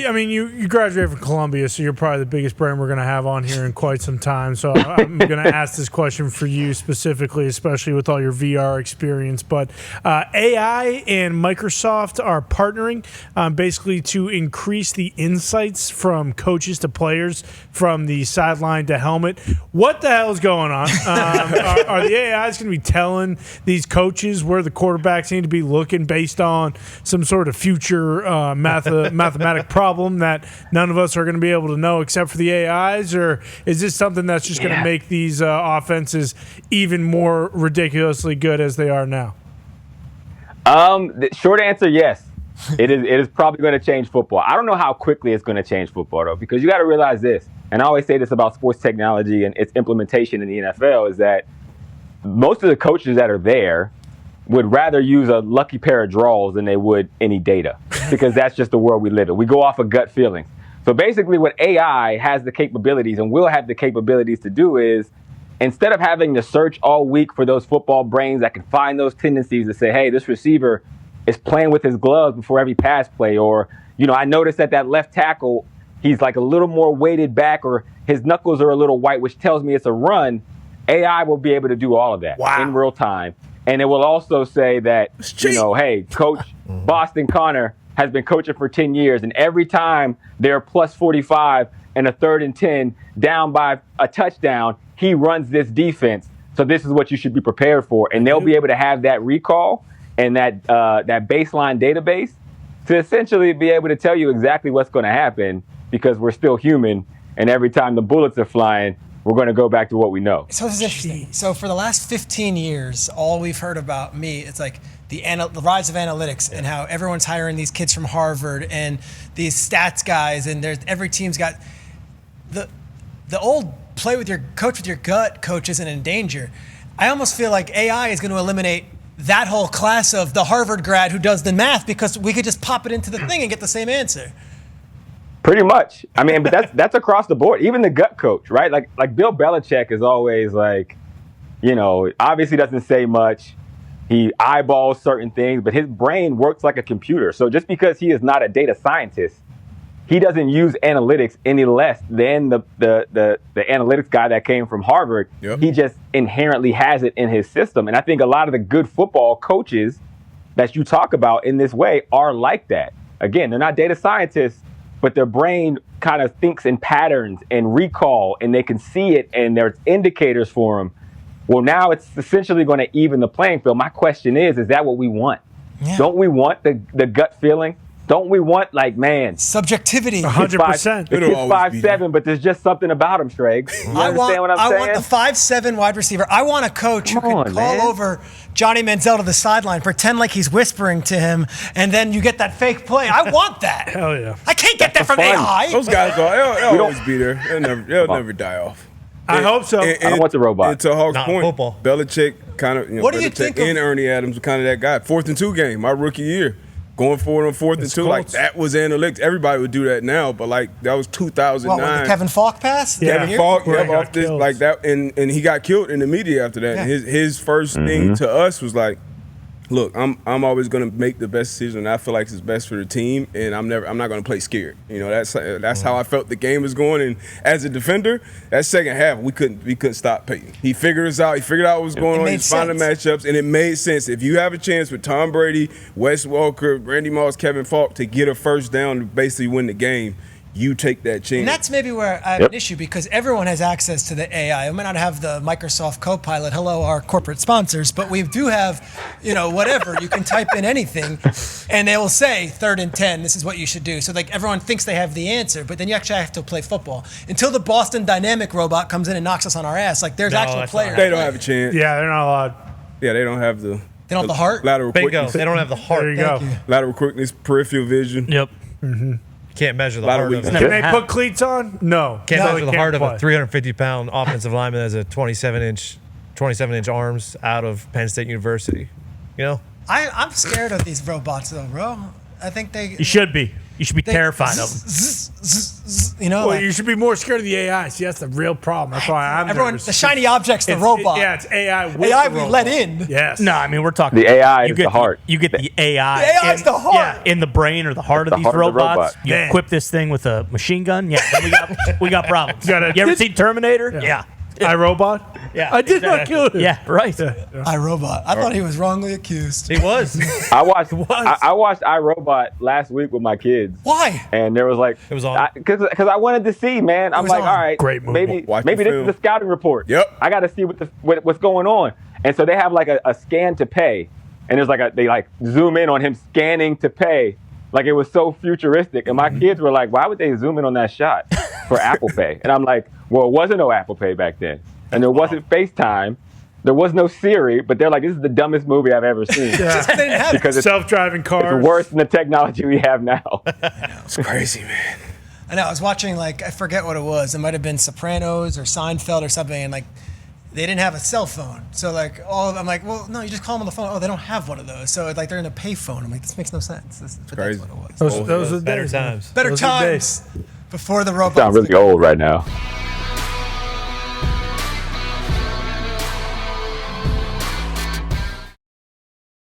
I mean, you graduated from Columbia, so you're probably the biggest brain we're going to have on here in quite some time. So I'm going to ask this question for you specifically, especially with all your VR experience. But AI and Microsoft are partnering basically to increase the insights from coaches to players from the sideline to helmet. What the hell is going on? Are the AIs going to be telling these coaches where the quarterbacks need to be looking based on some sort of future mathematic problem that none of us are going to be able to know except for the AIs? Or is this something that's just going to make these offenses even more ridiculously good as they are now? The short answer, yes. It is probably going to change football. I don't know how quickly it's going to change football, though, because you got to realize this, and I always say this about sports technology and its implementation in the NFL, is that most of the coaches that are there would rather use a lucky pair of draws than they would any data, because that's just the world we live in. We go off of gut feelings. So basically what AI has the capabilities and will have the capabilities to do is, instead of having to search all week for those football brains that can find those tendencies to say, hey, this receiver is playing with his gloves before every pass play, or, I noticed that left tackle, he's like a little more weighted back, or his knuckles are a little white, which tells me it's a run. AI will be able to do all of that in real time. And it will also say that, hey, Coach Boston Connor has been coaching for 10 years, and every time they're plus 45 and a 3rd and 10 down by a touchdown, he runs this defense. So this is what you should be prepared for. And they'll be able to have that recall and that baseline database to essentially be able to tell you exactly what's going to happen, because we're still human. And every time the bullets are flying, we're going to go back to what we know. So this is interesting. So for the last 15 years, all we've heard about it's like the rise of analytics and how everyone's hiring these kids from Harvard and these stats guys, and every team's got the old play with your coach with your gut coach isn't in danger. I almost feel like AI is going to eliminate that whole class of the Harvard grad who does the math, because we could just pop it into the thing and get the same answer. Pretty much. I mean, but that's across the board. Even the gut coach, right? Like Bill Belichick is always like, obviously doesn't say much. He eyeballs certain things, but his brain works like a computer. So just because he is not a data scientist, he doesn't use analytics any less than the analytics guy that came from Harvard. Yep. He just inherently has it in his system. And I think a lot of the good football coaches that you talk about in this way are like that. Again, they're not data scientists, but their brain kind of thinks in patterns and recall, and they can see it, and there's indicators for them. Well, now it's essentially going to even the playing field. My question is that what we want? Yeah. Don't we want the gut feeling? Don't we want, subjectivity? 100%. The kid's 5'7", but there's just something about him, Streg. You understand what I'm saying? I want the 5'7" wide receiver. I want a coach who can call over Johnny Manziel to the sideline, pretend like he's whispering to him, and then you get that fake play. I want that. Hell yeah. I can't get that from AI. Those guys, they'll always be there. They'll never die off. I hope so. I don't want the robot. And to Hawk's point, football. Belichick kind of, what do you think and Ernie Adams were kind of that guy. 4th and 2 game, my rookie year. Going forward on 4th and 2, Colts. that was analytics. Everybody would do that now, but that was 2009. What, with the Kevin Falk pass? Yeah. Kevin Falk, off this, like that, and he got killed in the media after that. Yeah. His first thing to us was like, look, I'm always going to make the best decision I feel like is best for the team, and I'm not going to play scared. That's how I felt the game was going. And as a defender, that second half we couldn't stop Peyton. He figured us out. He figured out what was going on. He found the matchups, and it made sense. If you have a chance with Tom Brady, Wes Welker, Randy Moss, Kevin Falk to get a first down to basically win the game, you take that chance. And that's maybe where I have an issue, because everyone has access to the AI. I may not have the Microsoft Copilot, hello, our corporate sponsors, but we do have, whatever. You can type in anything, and they will say 3rd and 10, this is what you should do. So everyone thinks they have the answer, but then you actually have to play football. Until the Boston Dynamic robot comes in and knocks us on our ass, there's actual players. They don't have a chance. Yeah, they're not allowed. Yeah, they don't have the. They don't have the heart? Lateral quickness. They don't have the heart. There you go. Lateral quickness, peripheral vision. Yep. Mm-hmm. Can't measure the heart of Can they put cleats on? No. Can't measure the heart of play. a 350-pound offensive lineman that has a 27-inch arms out of Penn State University. I'm scared of these robots, though, bro. I think they. You should be. You should be terrified of them. You know, Well, you should be more scared of the AI. See, that's the real problem. That's why I'm everyone, nervous. the shiny object's the robot. Yeah, it's AI. With AI the we robot. let in. Yes. No, I mean we're talking The AI you is get the heart. You get the AI. The AI is the heart. Yeah, in the brain or the heart It's of the these heart of the robots. robot. You Man. equip this thing with a machine gun. Yeah, then we got problems. Gotta- You ever seen Terminator? Yeah. iRobot? Yeah, I did not exactly. kill him. Yeah, right. iRobot. I thought he was wrongly accused. He was. I watched iRobot last week with my kids. Why? And there was like, It was on. because I wanted to see, man. I'm was like, on. all right, Great movie. maybe Watch maybe the this film. is a scouting report. Yep. I got to see what's going on. And so they have like a scan to pay, and there's like they like zoom in on him scanning to pay, like it was so futuristic. And my kids were like, why would they zoom in on that shot for Apple Pay? And I'm like, well, it wasn't no Apple Pay back then, and there wasn't FaceTime. There was no Siri, but they're like, this is the dumbest movie I've ever seen. Just 'cause they didn't have it. Because it's Self-driving cars. worse than the technology we have now. It's crazy, man. I know. I was watching, like, I forget what it was. It might have been Sopranos or Seinfeld or something, and like, they didn't have a cell phone. So like, I'm like, well, no, you just call them on the phone. Oh, they don't have one of those. So like, they're in a pay phone. I'm like, this makes no sense. But crazy. that's what it was. Those are the Better days, man. times. Better Those are the times before the robots. Sound really old right now.